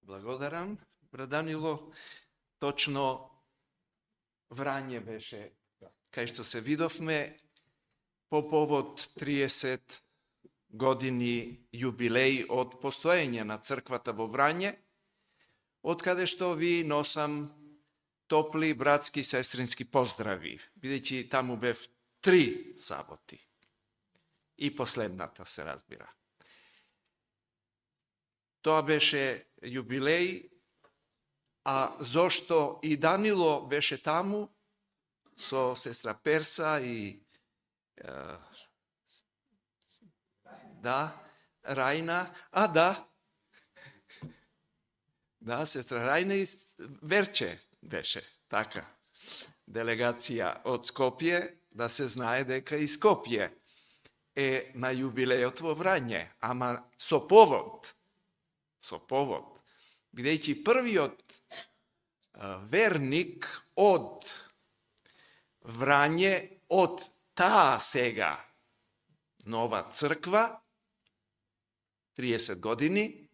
Благодарам, брат Данило. Точно Врање беше, кај што се видовме, по повод 30 години јубилеј од постоење на црквата во Врање, од каде што ви носам топли братски и сестрински поздрави, бидејќи таму бев 3 саботи. И последната се разбира. Тоа беше јубилеј, а зошто и Данило беше таму со сестра Перса и Рајна, сестра Рајна и Верче беше, така, делегација од Скопје, да се знае дека и Скопје е на јубилејот во Врање, ама со повод, бидејќи првиот верник од Врање, од таа сега нова црква, 30 години,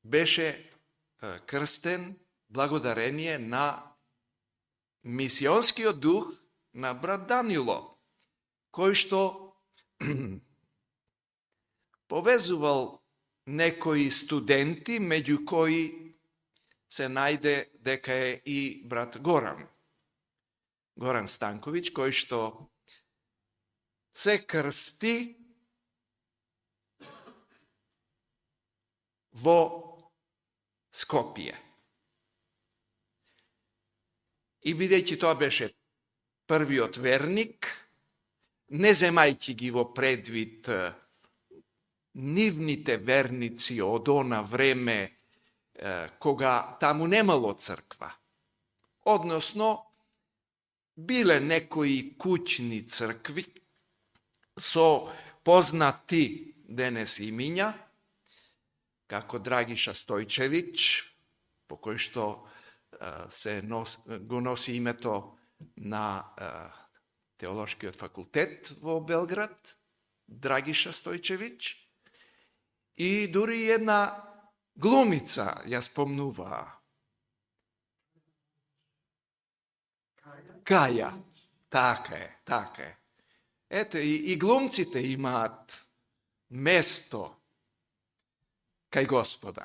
беше крстен благодарение на мисионскиот дух на брат Данило, кој што повезувал некои студенти, меѓу кои се најде дека е и брат Горан Станковиќ, кој што се крсти во Скопје. И бидејќи тоа беше првиот верник, не земајќи ги во предвид нивните верници од она време кога таму немало црква. Односно, биле некои куќни цркви со познати денес имиња, како Драгиша Стојчевиќ, по кој што го носи името на Теолошкиот факултет во Белград, Драгиша Стојчевиќ, и дури една глумица ја спомнуваа. Каја. Така е. Ето, и глумците имаат место кај Господа.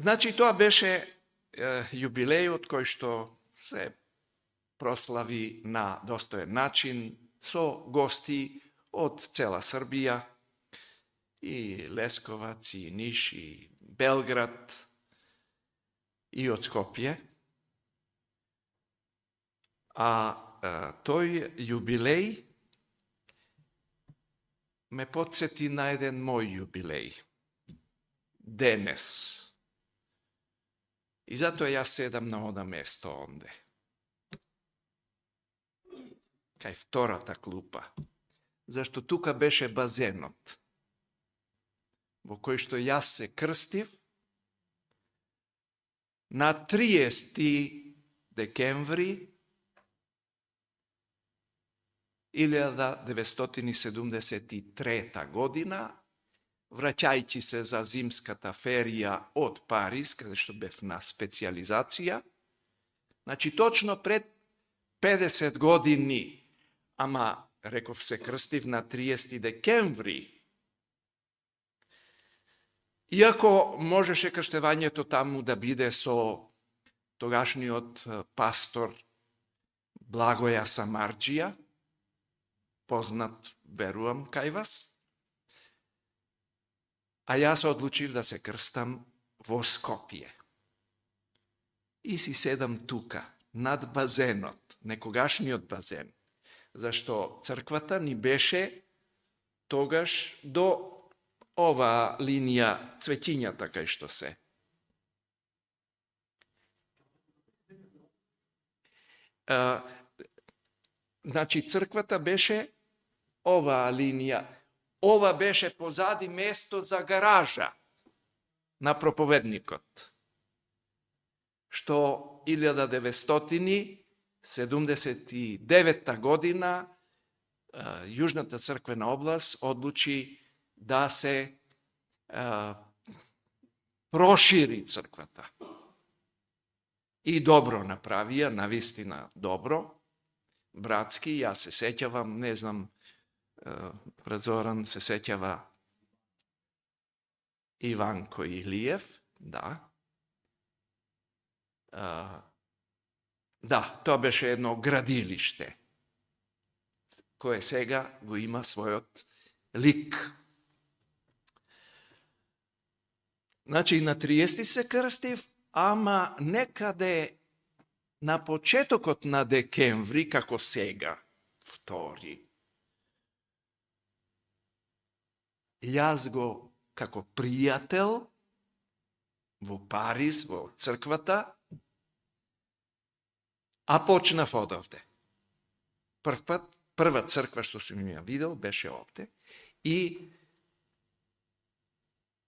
Значи, тоа беше јубилејот кој што се прослави на достоен начин со гости од цела Србија, и Лесковац, и Ниш, и Белград, и од Скопје. А тој јубилеј ме потсети на еден мој јубилеј. Денес. И затоа јас седам на ода место онде. Кај втората клупа. Зашто тука беше базенот, во кој што јас се крстив на 30 декември 1973 година, враќајќи се за зимската ферија од Париз, каде што бев на специализација. Значи, точно пред 50 години, ама, реков, се крстив на 30 декември. Иако можеше крштевањето таму да биде со тогашниот пастор Благоја Самарџија, познат, верувам, кај вас, а јас одлучив да се крстам во Скопје. И си седам тука, над базенот, некогашниот базен, зашто црквата ни беше тогаш до ова линија цветињата кај што се. Значи, црквата беше оваа линија. Ова беше позади место за гаража на проповедникот, што 1979 година Јужната црквена област одлучи да се прошири црквата. И добро направија, навистина добро, братски, јас се сеќавам, не знам, брат Зоран се сеќава Иванко Илиев, да. Да, тоа беше едно градилиште, кое сега го има својот лик. Значи, на 30 се крстив, ама некаде на почетокот на декември, како сега, втори, јас го, како пријател, во Париз, во црквата, а почнав одовде. Прва црква што сум ја видел беше овде и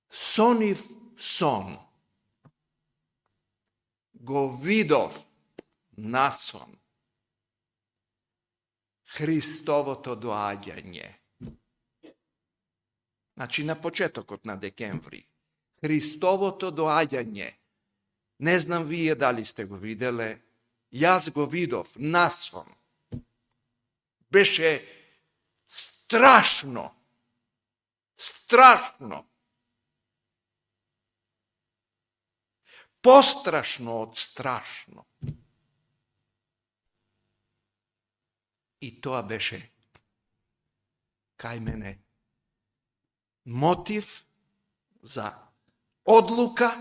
сонив сон. Го видов на сон Христовото доаѓање. Значи, на почетокот на декември. Христовото доаѓање. Не знам вие дали сте го виделе, јас го видов на сон. Беше страшно. Страшно. Пострашно од страшно. И тоа беше кај мене мотив за одлука,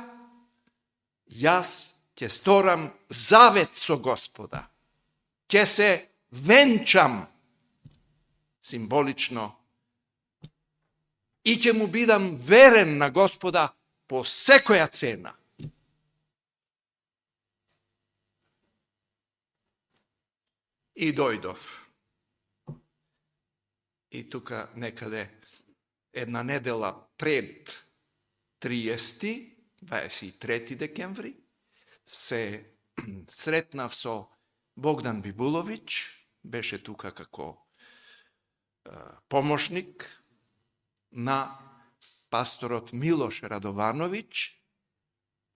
јас ќе сторам завет со Господа. Ќе се венчам символично и ќе му бидам верен на Господа по секоја цена. И дојдов. И тука некаде една недела пред 23 декември, се сретнав со Богдан Бибуловиќ, беше тука како помошник на пасторот Милош Радовановиќ,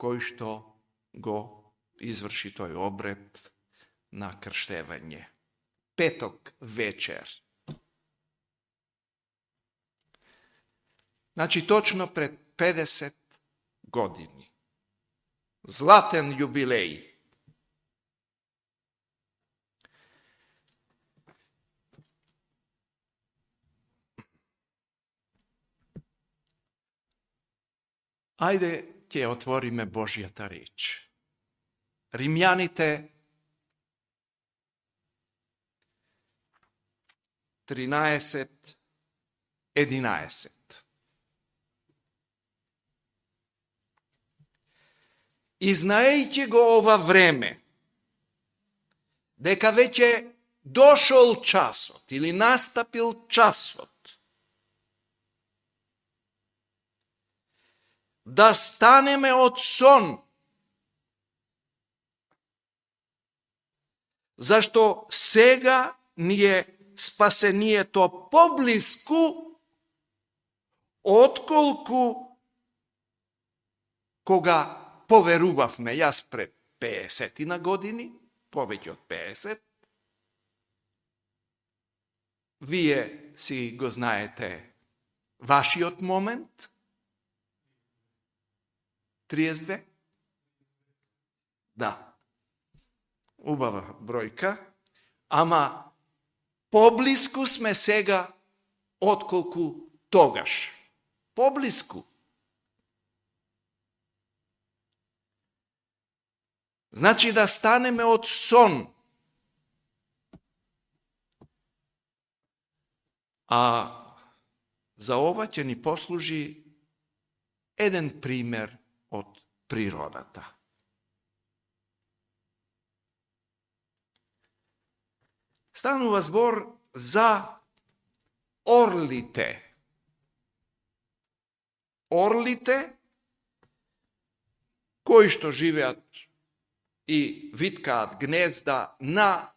кој што го изврши тој обред на крштевање. Петок вечер. Значи, точно пред 50 години. Златен јубилеј. Ајде ќе отвориме Божјата реч. Римјаните 13:11. И знаејќи го ова време, дека веќе дошол часот или настапил часот да станеме од сон, зашто сега ни е спасението поблиску, отколку кога поверувавме. Јас пред 50 години, повеќе од 50, вие си го знаете вашиот момент, 32? Да. Убава бројка, ама поблиску сме сега отколку тогаш. Поблиску. Значи да станеме од сон. А за ова ќе ни послужи еден пример од природата. Станува збор за орлите. Орлите кои што живеат и виткаат гнезда на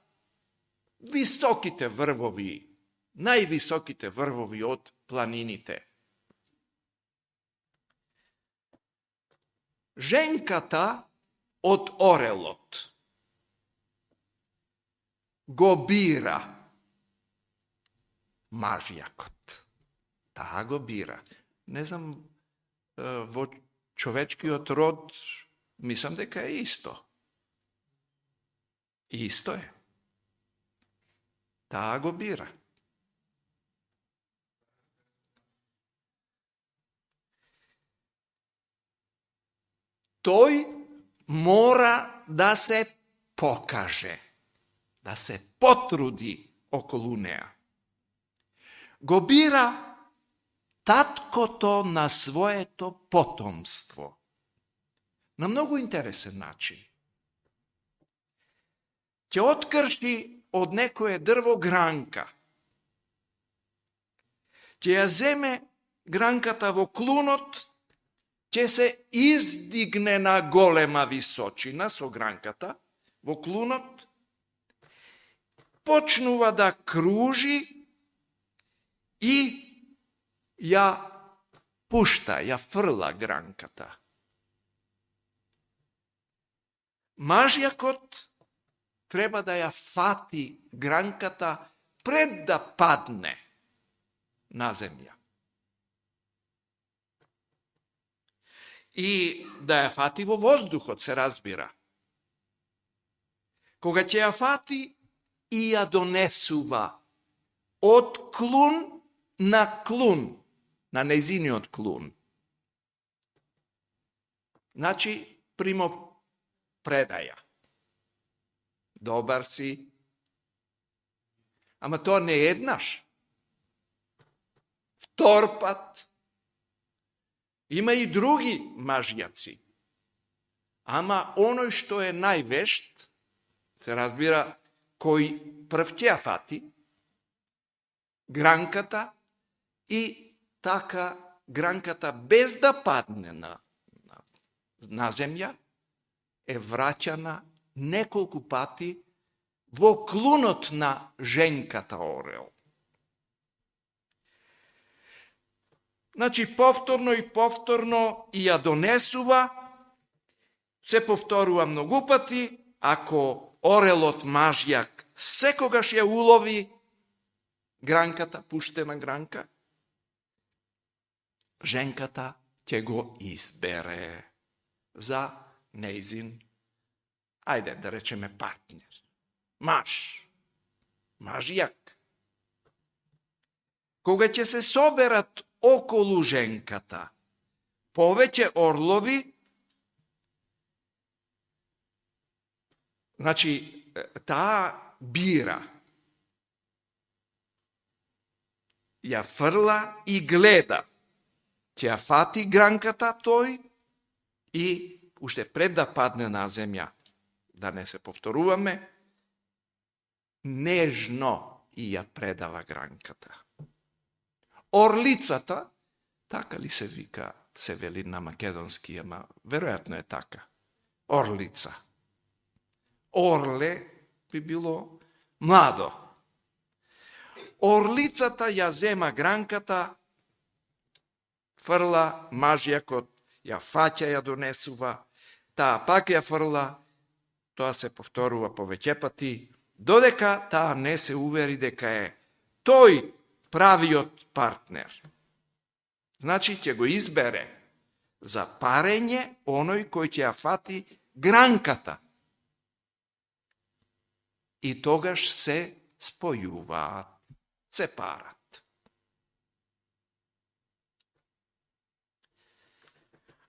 високите врвови, највисоките врвови од планините. женката од орелот го бира мажјакот. Таа го бира. Не знам, во човечкиот род, мислам дека е исто. Исто е. Таа го бира. Тој мора да се покаже, да се потруди околу неа. Го бира таткото на своето потомство. На многу интересен начин. Ќе открши од некое дрво гранка. Ќе ја земе гранката во клунот, ќе се издигне на голема височина со гранката во клунот, почнува да кружи и ја пушта, ја фрла гранката. Мажјакот треба да ја фати гранката пред да падне на земја. И да ја фати во воздухот, се разбира. Кога ќе ја фати и ја донесува од клун на клун, на нејзиниот клун. Значи, примопредаја. Добар си. Ама тоа не еднаш. Втор пат. Има и други мажјаци. Ама оној што е највешт, се разбира, кој прв ќе ја фати, гранката, и така гранката без да падне на земја, е враќана неколку пати во клунот на женката орел. Значи, повторно и повторно и ја донесува, се повторува многу пати, ако орелот мажјак секогаш ја улови гранката, пуштена гранка, женката ќе го избере за нејзин, ајде да речеме партнер, мажјак. Кога ќе се соберат околу женката повеќе орлови, значи, таа бира, ја фрла и гледа, ќе ја фати гранката тој и, уште пред да падне на земја, да не се повторуваме, нежно и ја предава гранката. Орлицата, така ли се вика, се вели на македонски, ама веројатно е така. Орлица. Орле би било младо. Орлицата ја зема гранката, фрла, мажјакот ја фаќа, ја донесува, таа пак ја фрла, тоа се повторува повеќе пати, додека таа не се увери дека е тој правиот партнер. Значи, ќе го избере за парење оној кој ќе ја фати гранката. И тогаш се спојуваат, се парат.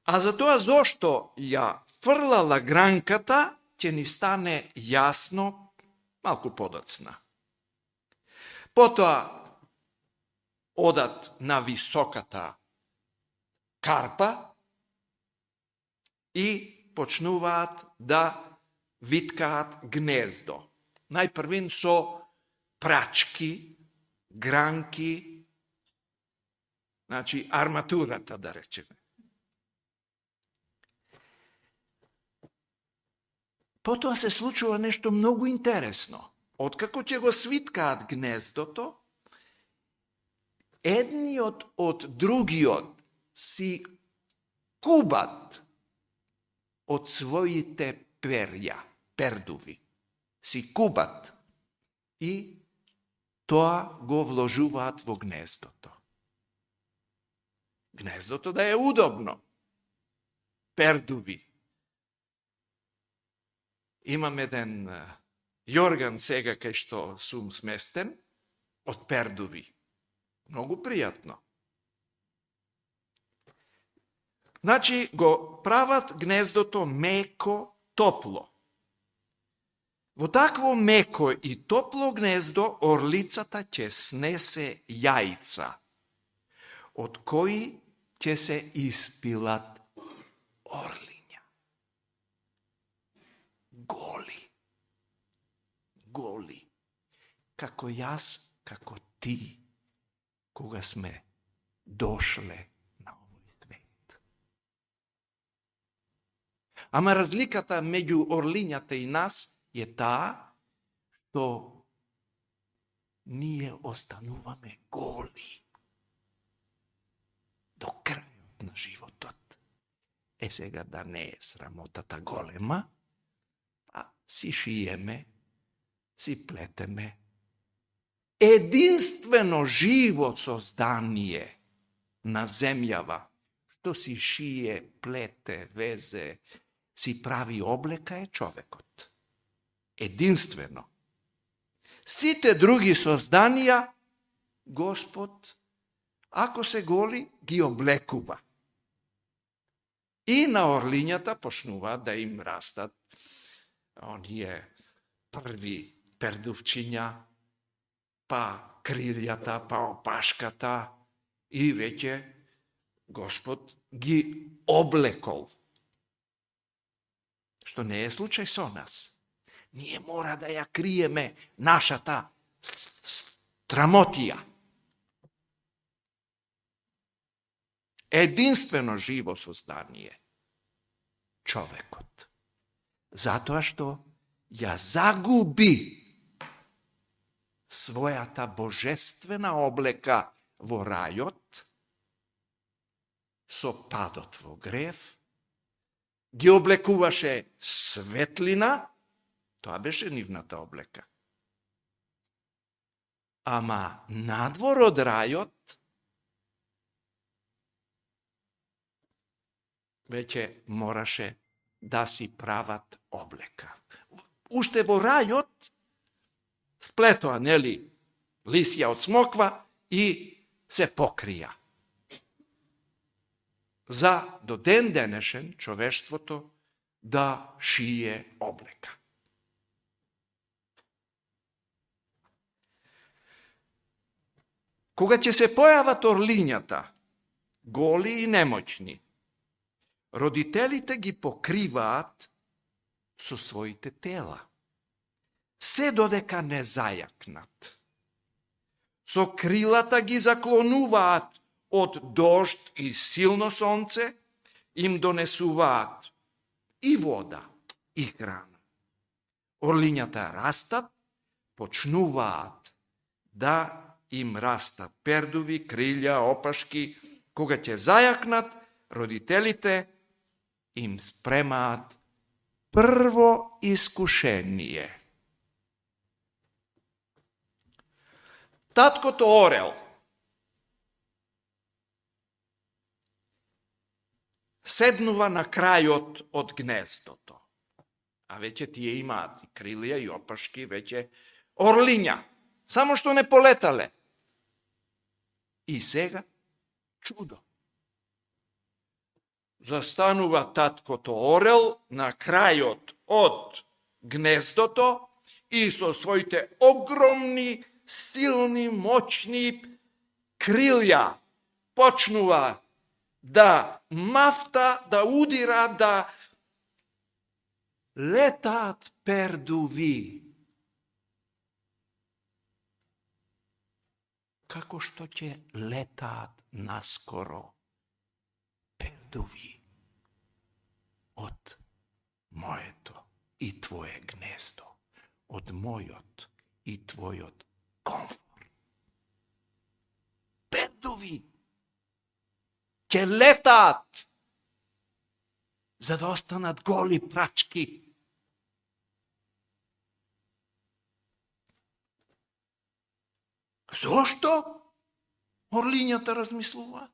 А за тоа зошто ја фрлала гранката, ќе ни стане јасно малку подоцна. Потоа одат на високата карпа и почнуваат да виткаат гнездо. Најпрвин со прачки, гранки, значи арматурата, да речеме. Потоа се случува нешто многу интересно. Откако ќе го свиткаат гнездото, едниот од другиот си кубат од своите перја, пердуви, си кубат и тоа го вложуваат во гнездото. Гнездото да е удобно. Пердуви. Имам еден јорган сега кај што сум сместен од пердуви. Многу пријатно. Значи, го прават гнездото меко, топло. Во такво меко и топло гнездо орлицата ќе снесе јајца, од кои ќе се испилат орлиња. Голи. Како јас, како ти, кога сме дошле на овој свет. Ама разликата меѓу орлињата и нас е таа што ние остануваме голи до крајот на животот. Сега да не е срамотата голема, па си шиеме, си плетеме. Единствено живо создание на земјава, што си шие, плете, везе, си прави облека е човекот. Единствено. Сите други созданија, Господ, ако се голи, ги облекува. И на орлињата почнуваат да им растат оние први пердувчиња, па крилјата, па опашката, и веќе Господ ги облекол. Што не е случај со нас. Ние мора да ја криеме нашата страмотија. Единствено живо создание, човекот. Затоа што ја загуби својата божествена облека во рајот, со падот во грев, ги облекуваше светлина, тоа беше нивната облека. Ама надвор од рајот, веќе мораше да си прават облека. Уште во рајот сплетоа, нели, лисја од смоква и се покрија. За до ден денешен човештвото да шие облека. Кога ќе се појават орлињата, голи и немоćни, родителите ги покриваат со своите тела, се додека не зајакнат. Со крилата ги заклонуваат од дожд и силно сонце, им донесуваат и вода, и храна. Орлињата растат, почнуваат да им растат пердуви, крилја, опашки. Кога ќе зајакнат, родителите им спремаат прво искушение. Таткото орел седнува на крајот од гнездото. А веќе тие имаат и крилија и опашки, веќе орлиња, само што не полетале. И сега чудо. Застанува таткото орел на крајот од гнездото и со своите огромни, силни, моćни крилја почнува да мафта, да удира, да летаат пердуви. Како што ќе летаат наскоро пердуви од моето и твое гнездо, од мојот и твојот комфор. Пердуви ќе летаат за да останат голи прачки. Зошто? Орлињата размислуваат.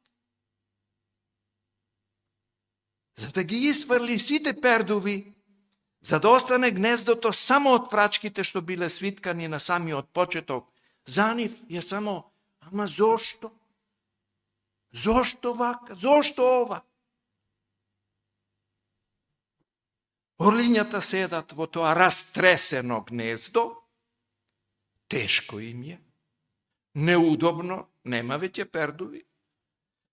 За да ги изврли сите пердуви, за да остане гнездото само од прачките што биле свиткани на самиот почеток. За нив е само, ама зошто? Зошто вака? Зошто ова? Орлињата седат во тоа растресено гнездо, тешко им е, неудобно, нема веќе пердуви,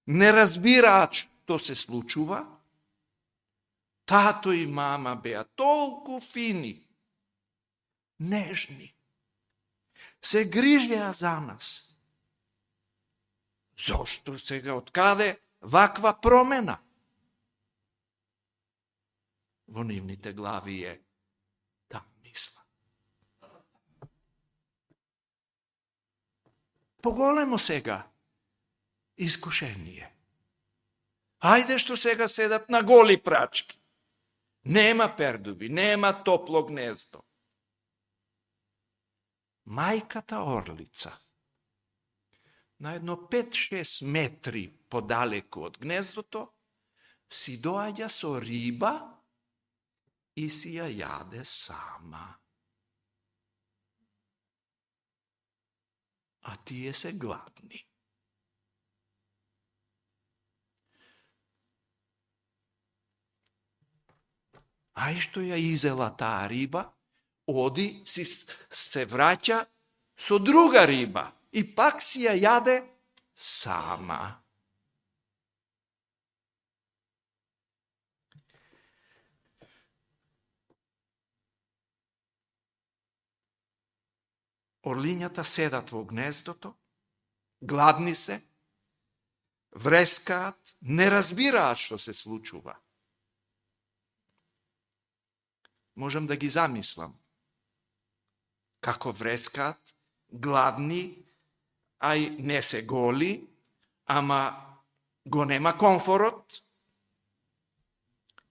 не разбираат што се случува. Тато и мама беа толку фини, нежни, се грижеа за нас. Зошто сега, откаде ваква промена? Во нивните глави е таа мисла. Поголемо сега искушение. Ајде што сега седат на голи прачки. Нема пердуби, нема топло гнездо. Мајката орлица на едно 5-6 метри подалеку од гнездото си доаѓа со риба и си ја јаде сама. А тие се гладни. Ај што ја изела таа риба, оди се враќа со друга риба и пак си ја јаде сама. Орлињата седат во гнездото, гладни се, врескаат, не разбираат што се случува. Можам да ги замислам. Како врескаат, гладни, ај не се голи, ама го нема комфорот.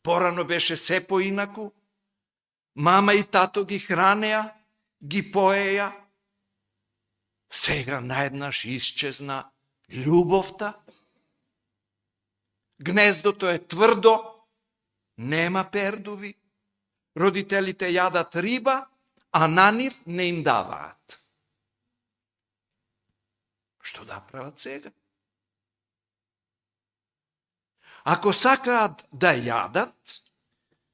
Порано беше се поинаку. Мама и тато ги хранеа, ги поеја. Сега наеднаш исчезна љубовта. Гнездото е тврдо, нема пердуви. Родителите јадат риба, а на нив не им даваат. Што да прават сега? Ако сакаат да јадат,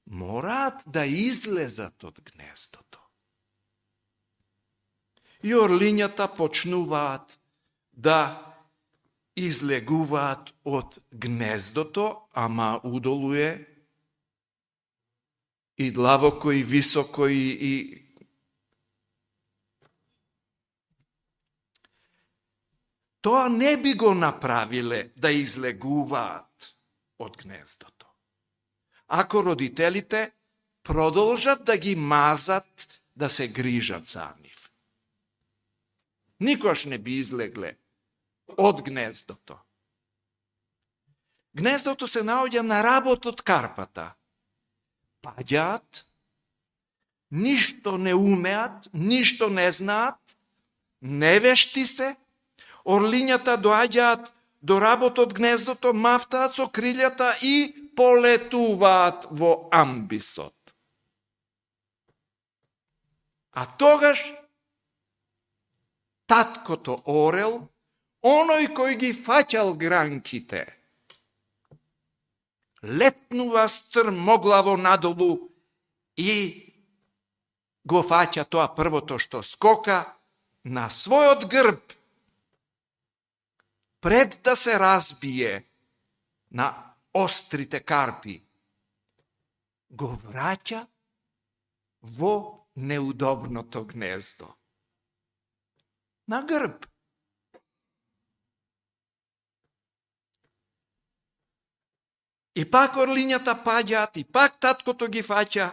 мораат да излезат од гнездото. И орлињата почнуваат да излегуваат од гнездото, ама удолу е и длабоко, и високо, и тоа не би го направиле да излегуваат од гнездото. Ако родителите продолжат да ги мазат, да се грижат за нив. Никош не би излегле од гнездото. Гнездото се наоѓа на работ од карпата. Паѓаат, ништо не умеат, ништо не знаат, невешти се, орлињата доаѓаат до работ од гнездото, мафтаат со крилјата и полетуваат во амбисот. А тогаш таткото орел, оној кој ги фаќал гранките, лепнува стрмоглаво надолу и го фаќа тоа првото што скока на својот грб, пред да се разбие на острите карпи, го враќа во неудобното гнездо. На грб. И пак орлињата паѓаат, и пак таткото ги фаќа,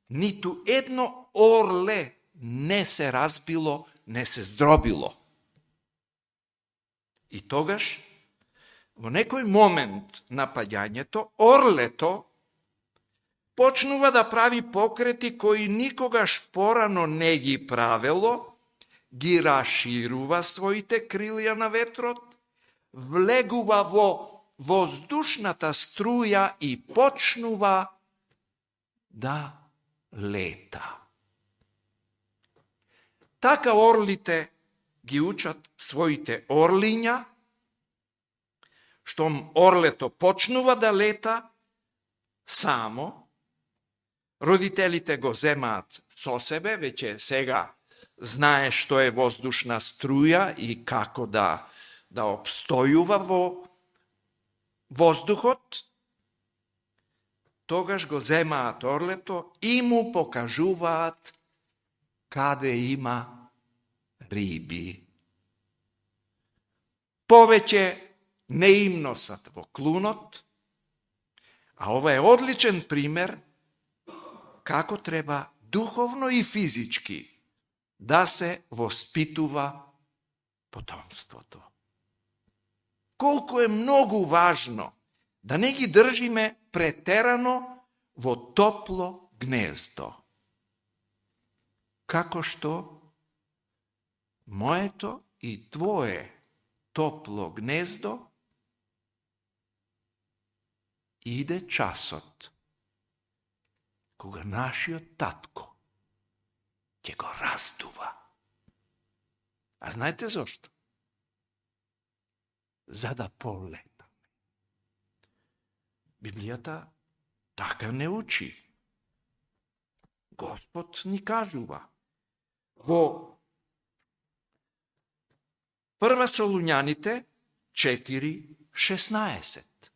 ниту едно орле не се разбило, не се здробило. И тогаш, во некој момент на паѓањето, орлето почнува да прави покрети кои никогаш порано не ги правело, ги расширува своите крилја на ветрот, влегува во воздушната струја и почнува да лета. Така орлите ги учат своите орлиња, штом орлето почнува да лета само, родителите го земаат со себе, веќе сега знае што е воздушна струја и како да обстојува во воздухот, тогаш го земаат орлето и му покажуваат каде има риби. Повеќе не им носат во клунот, а ова е одличен пример како треба духовно и физички да се воспитува потомството. Колку е многу важно да не ги држиме претерано во топло гнездо. Како што моето и твое топло гнездо иде часот кога нашиот татко ќе го раздува. А знаете зошто? За да полетаме. Библијата така не учи. Господ ни кажува во 1 Солуњаните 4:16.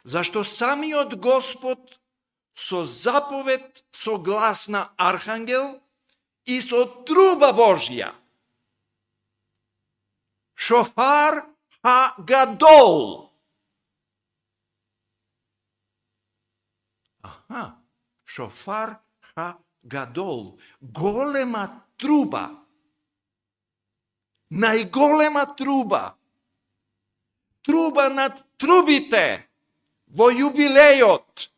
Зашто самиот Господ со заповед, со глас на архангел и со труба Божја, шофар ха-гадол. Шофар ха-гадол. Голема труба. Најголема труба. Труба над трубите во јубилејот.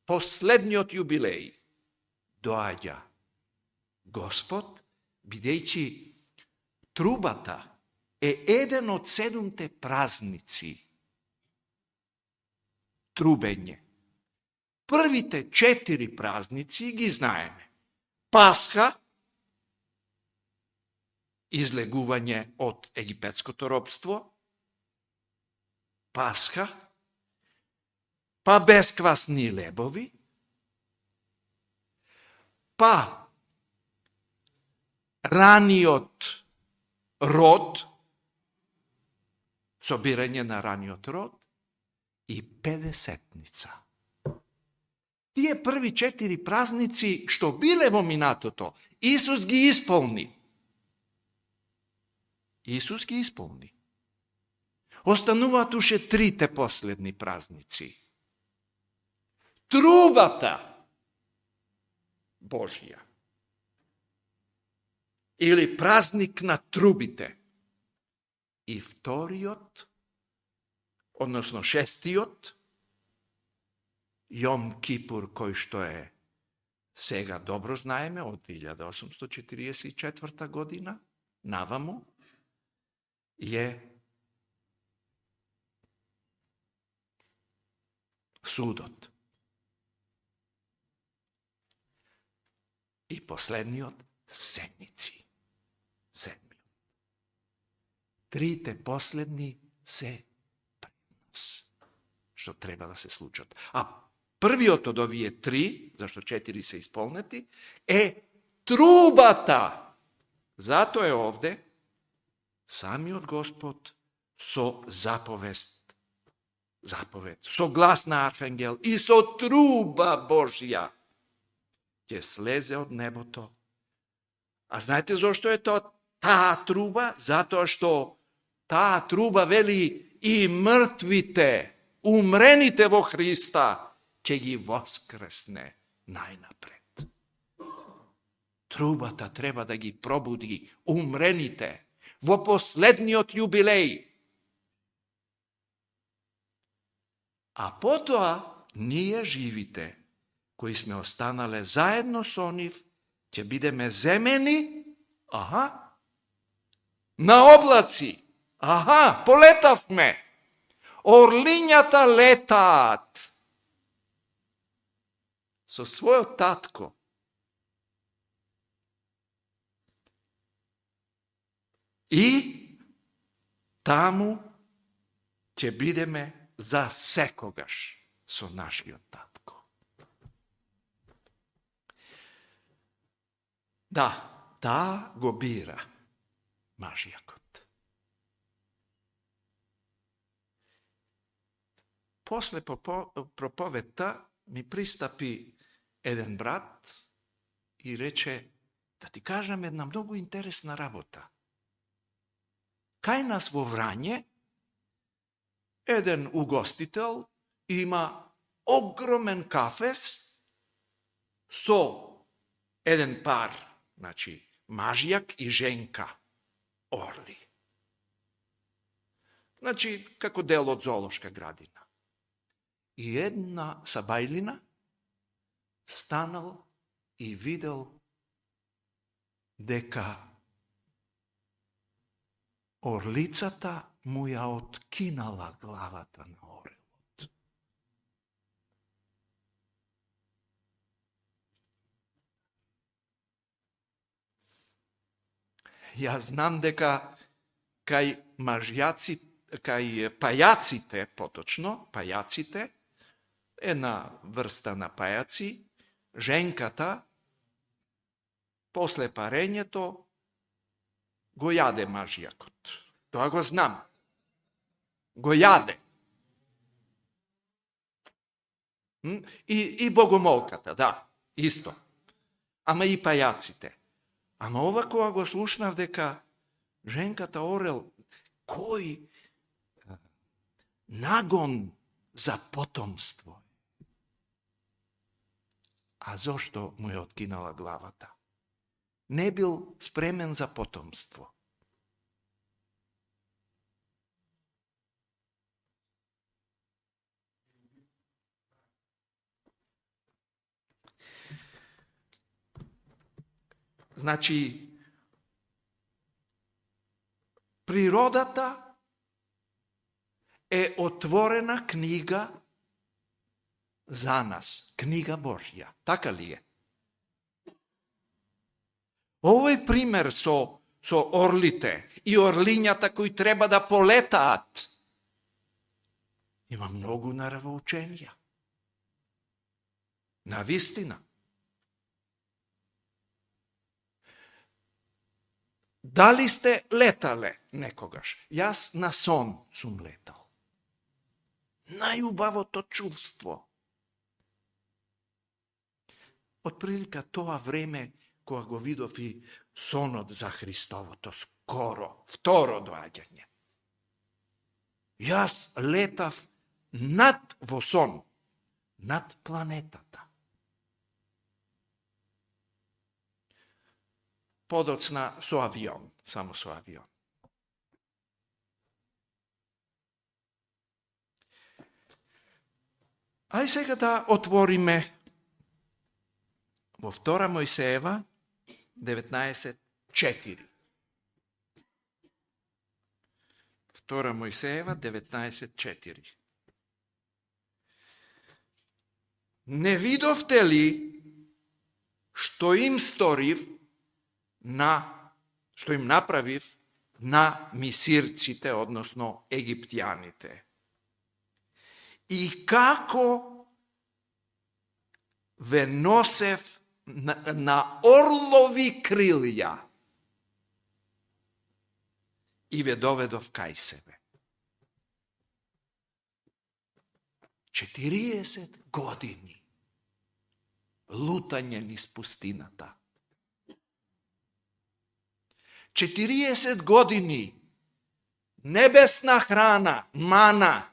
Последниот јубилеј доаѓа Господ, бидејќи трубата е еден од 7 празници. Трубење. Првите 4 празници ги знаеме. Пасха, излегување од египетското робство, Пасха, па бесквасни лебови, па раниот род, собирање на раниот род и Педесетница. Тие први 4 празници што биле во минатото, Исус ги исполни. Исус ги исполни. Остануваат уште 3 последни празници. Трубата Божја. Или празник на трубите. И вториот, односно 6-тиот, Јом Кипур, кој што е сега добро знаеме, од 1844 година, наваму, е судот. И последниот, седмици. 7. 3 последни се пред нас, што треба да се случат. А првиот од овие 3, зашто 4 се исполнети, е трубата. Зато е овде самиот Господ со заповед, со глас на архангел и со труба Божја ќе слезе од небото. А знаете зошто е таа труба? Затоа што таа труба вели и мртвите, умрените во Христа, ќе ги воскресне најнапред. Трубата треба да ги пробуди умрените во последниот јубилеј. A потоа, ние живите, кои сме останале заедно со нив, ќе бидеме земени, на облаци. Полетавме. Орлињата летаат. Со својот татко. И таму ќе бидеме за секогаш со нашиот татко. Да, таа го бира мажјакот. После проповедта ми пристапи еден брат и рече, да ти кажам една многу интересна работа. Кај нас во Врање, еден угостител има огромен кафес со еден пар, значи мажјак и женка орли. Значи, како дел од зоолошка градина. И една сабајлина станал и видел дека орлицата му ја откинала главата на орелот. Јас знам дека кај пајаците, поточно, пајаците, една врста на пајаци, женката, после парењето, го јаде мажјакот. Тоа го знам. Го јаде. И богомолката, да, исто. Ама и пајаците. Ама ова кога го слушнав дека женката орел, кој нагон за потомство. А зошто му ја откинала главата? Не бил спремен за потомство. Значи, природата е отворена книга за нас, книга Божја. Така ли е? Овој пример со орлите и орлињата кои треба да полетаат, има многу наравоученија. Навистина. Дали сте летале некогаш? Јас на сон сум летал. Најубавото чувство. Отприлика тоа време кога го видов и сонот за Христовото скоро, второ доаѓање. Јас летав во сон, над планетата. Подоцна со авион, само со авион. Ај сега да отвориме во 2 Мојсеева 19.4. 2 Мојсеева 19.4. Не видовте ли што им сторив што им направив на мисирците, односно египтјаните? И како ве носев на орлови крилја и ве доведов кај себе. 40 години лутање низ пустината. 40 години небесна храна, мана.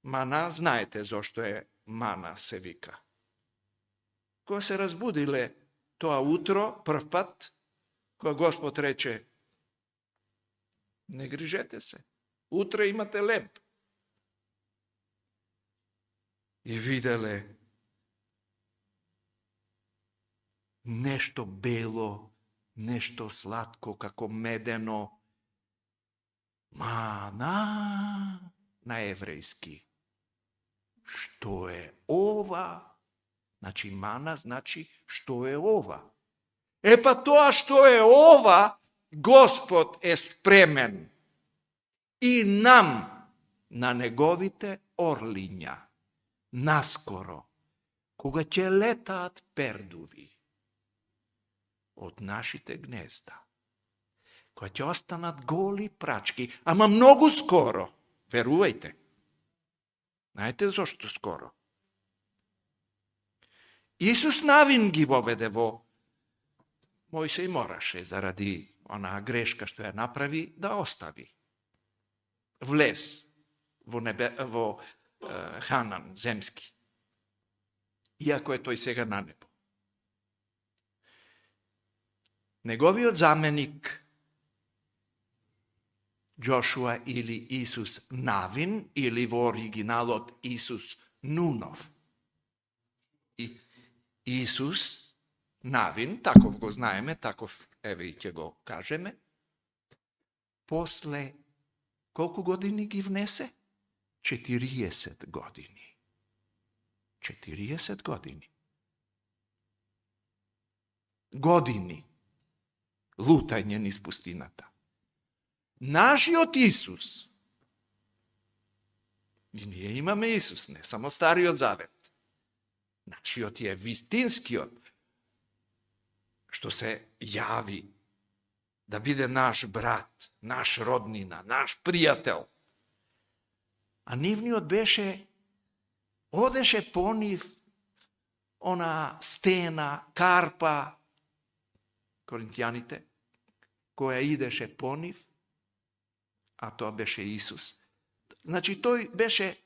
Мана, знаете зошто е мана се вика. Кога се разбудиле тоа утро, прв пат, кога Господ рече, не грижете се, утре имате леб. и виделе нешто бело, нешто сладко, како медено, мана на еврејски. Што е ова? Значи, мана значи, што е ова? Па тоа што е ова, Господ е спремен и нам, на неговите орлиња, наскоро, кога ќе летаат пердуви од нашите гнезда, кога ќе останат голи прачки, ама многу скоро, верувајте. Знаете зошто скоро? Исус Навин ги воведе во Мојсей мораше, заради онаа грешка што ја направи, да остави. Влез во Ханан, земски. Иако е тој сега на небо. Неговиот заменик Джошуа или Исус Навин, или во оригиналот Исус Нунов. И Исус Навин, таков го знаеме, таков еве и ќе го кажеме, после колку години ги внесе? 40 години. 40 години. Години лутање низ пустината. Нашиот Исус, и ние имаме Исус, не само Стариот Завет, нашиот е вистинскиот, што се јави да биде наш брат, наш роднина, наш пријател. А нивниот одеше по нив она стена, карпа, коринтијаните, која идеше по нив, а тоа беше Исус. Значи, тој беше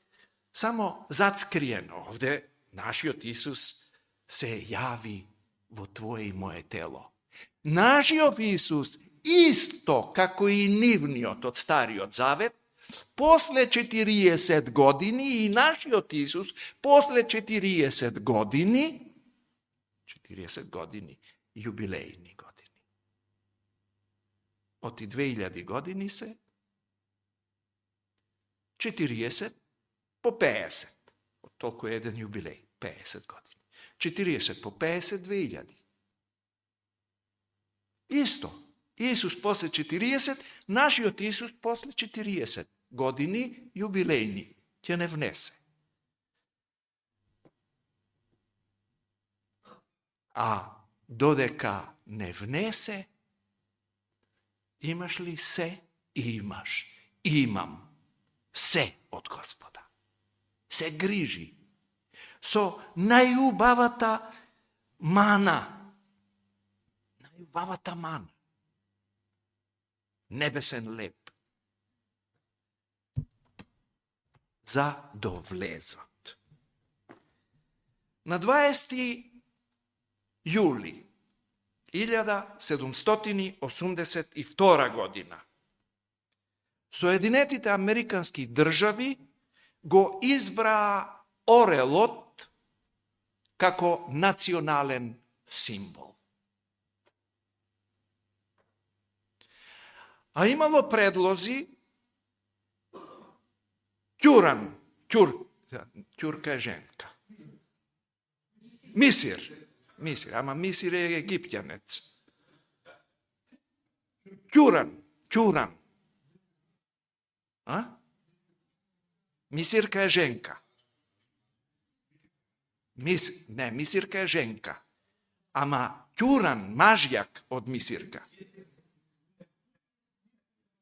само зацкриен. Овде нашиот Исус се јави во твое и мое тело. Нашиот Исус, исто како и нивниот од Стариот Завет, после 40 години, и нашиот Исус, после 40 години, јубилејни години. Оти 2000 години се 40 по 50. Од толку е еден јубилеј, 50 години. 40 по 50, 2000. Исто. Исус после 40, нашиот Исус после 40 години јубилејни ќе не внесе. А додека не внесе, имаш ли се? Имаш. Имам се од Господа. Се грижи. Со најубавата мана. Најубавата мана. Небесен леп. За довлезот. На 20. јули 1782 година Соединетите Американски држави го избраа орелот како национален символ. А имало предлози ќурка е женка. Мисир, ама Мисир е египтјанец. Ќуран. Мисирка е женка. Мисирка е женка. Ама ќуран, мажјак од мисирка.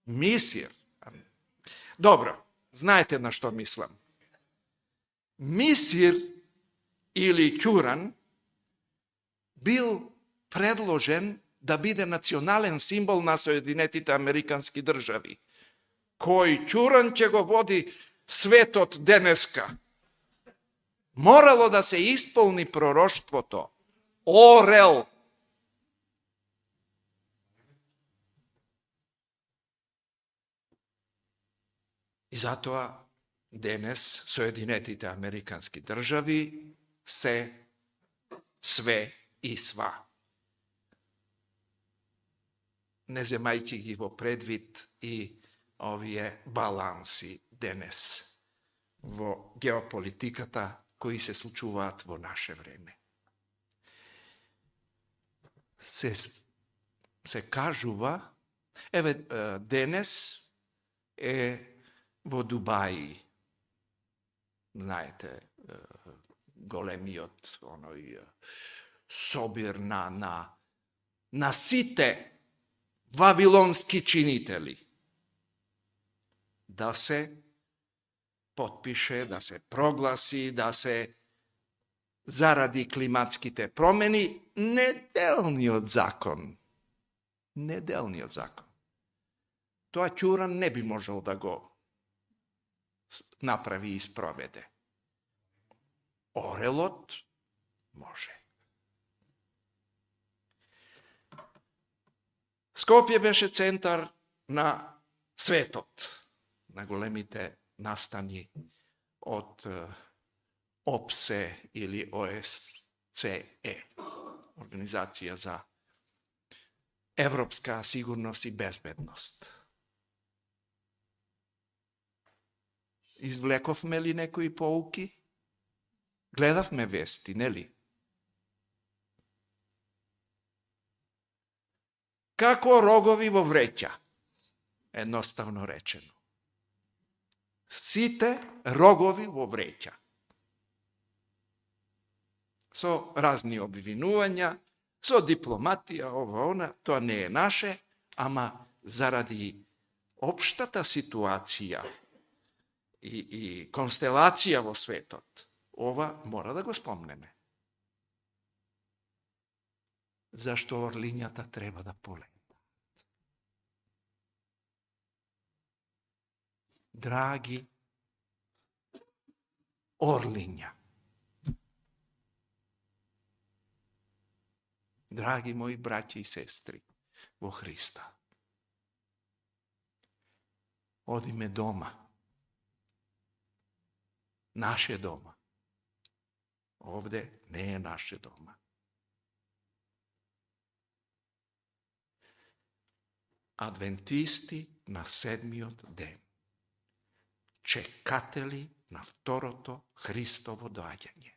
Мисир. Добро, знаете на што мислам. Мисир или ќуран бил предложен да биде национален символ на Соединетите Американски држави. Кој ќуран ќе го води светот денеска? Морало да се исполни пророштвото. Орел. И затоа денес Соединетите Американски држави се све и сва. Не земајќи ги во предвид и овие баланси денес во геополитиката кои се случуваат во наше време. Се кажува, еве денес е во Дубај, знаете, големиот оној собир на сите вавилонски чинители, да се потпише, да се прогласи, да се заради климатските промени неделниот закон. Неделниот закон. Тоа Ќуран не би можел да го направи и спроведе. Орелот може. Скопје беше центар на светот, на големите настани од ОПСЕ или ОСЦЕ, Организација за европска сигурност и безбедност. Извлековме ли некои поуки? Гледавме вести, нели? Како рогови во вреќа, едноставно речено. Сите рогови во вреќа. Со разни обвинувања, со дипломатија, она, тоа не е наше, ама заради општата ситуација и констелација во светот, ова мора да го спомнеме. Зашто орлињата треба да полетат? Драги орлиња, драги мои браќи и сестри во Христа, одиме дома, наше дома. Овде не е наше дома. Адвентисти на седмиот ден, чекатели на второто Христово доаѓање.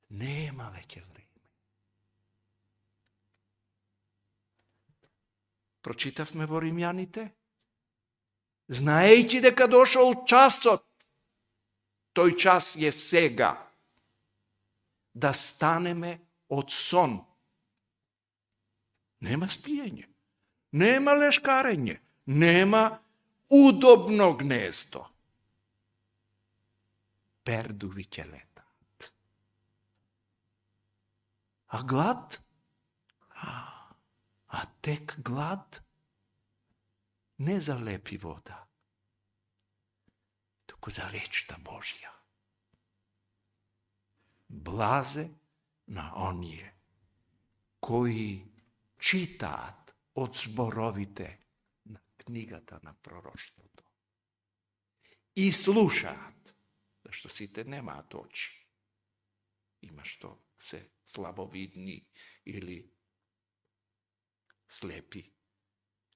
Нема веќе време. Прочитавме во Римјаните, знаејќи дека дошол часот, тој час е сега, да станеме од сон. Нема спиење, нема лешкарење, нема удобно гнездо. Пердуви ќе летат. А глад? А тек глад? Не за лепи вода, туку за речта Божја. Блазе на оние кои читаат од зборовите на книгата на пророштвото и слушаат, зашто сите немаат очи. Има што се слабовидни или слепи,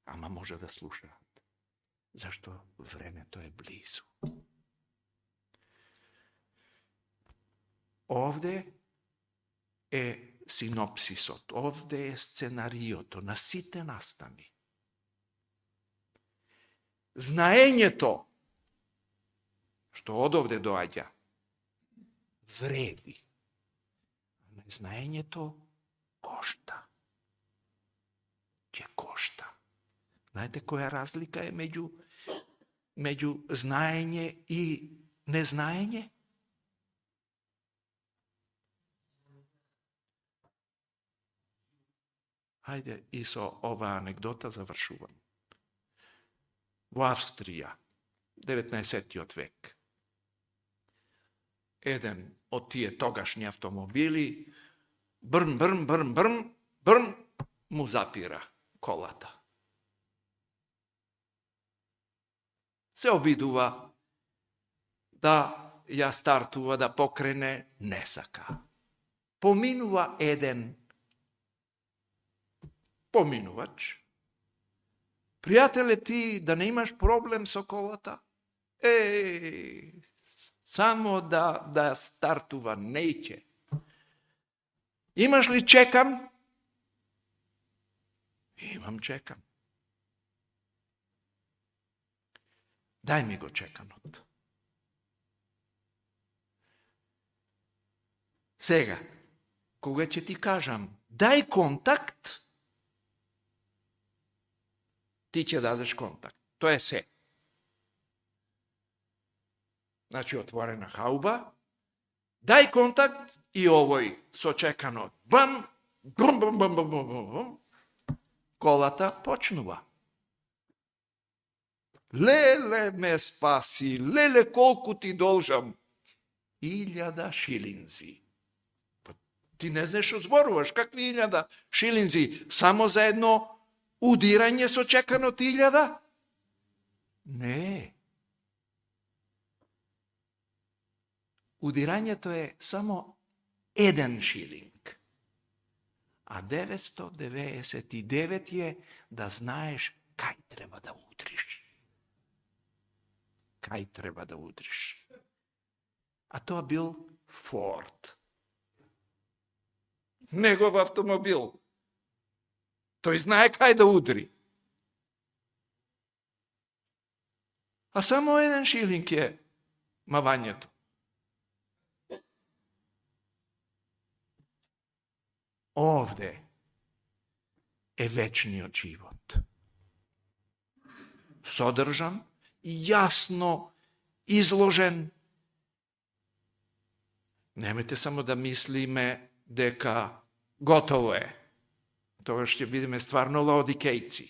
ама може да слушаат, зашто времето е близу. Овде е синопсисот, овде е сценариото на сите настани. Знаењето, што одовде доаѓа, вреди. Знаењето кошта. Ќе кошта. Знаете која разлика е меѓу знаење и незнаење? Хајде и со ова анегдота завршувам. Во Австрија, 19. век, еден од тие тогашни автомобили, брм, му запира колата. се обидува да ја стартува, да покрене, не сака. Поминува еден поминувач. Пријателе, ти да не имаш проблем со колата? Само да стартува, неќе. Имаш ли чекан? Имам чекан. Дај ми го чеканот. Сега, кога ќе ти кажам, дај контакт, ти ќе дадеш контакт. Тоа е се. Значи, отворена хауба, дај контакт и овој со чеканот. Бам, бум, бум, бум, бум, бум, бум. Колата почнува. Леле ме спаси, леле колку ти должам. 1000 шилинзи. Ти не знаеш што зборуваш, какви 1000 шилинзи? Само за едно удирање со чеканот 1000? Не. Удирањето е само 1 шилинг. А 999 е да знаеш кај треба да удриш. Кај треба да удриш. А тоа бил Форд. Негов автомобил. Тој знае кај да удри. А само 1 шилинг е мавањето. Овде е вечниот живот. Содржан, јасно изложен. Немете само да мислиме дека готово е. Тоа ќе бидеме стварно лаодикејци.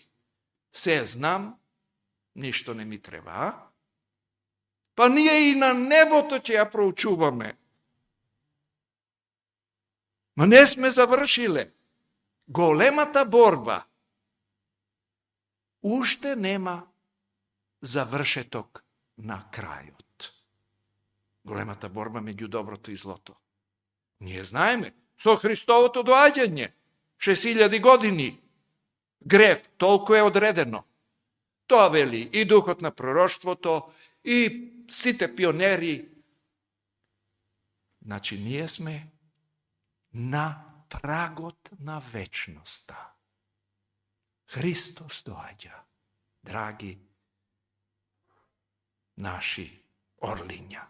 Се знам, ништо не ми треба. Па ние и на небото ќе ја проучуваме. Ма не сме завршиле. Големата борба уште нема завршеток на крајот. Големата борба меѓу доброто и злото. Ние знаеме, со Христовото доаѓање, 6000 години, грев, толку е одредено. Тоа вели и духот на пророштвото, и сите пионери. Значи, ние сме на прагот на вечноста. Христос доаѓа, драги наши орлиња.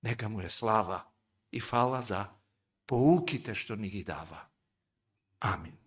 Нека му е слава и фала за поуките што ни ги дава. Амин.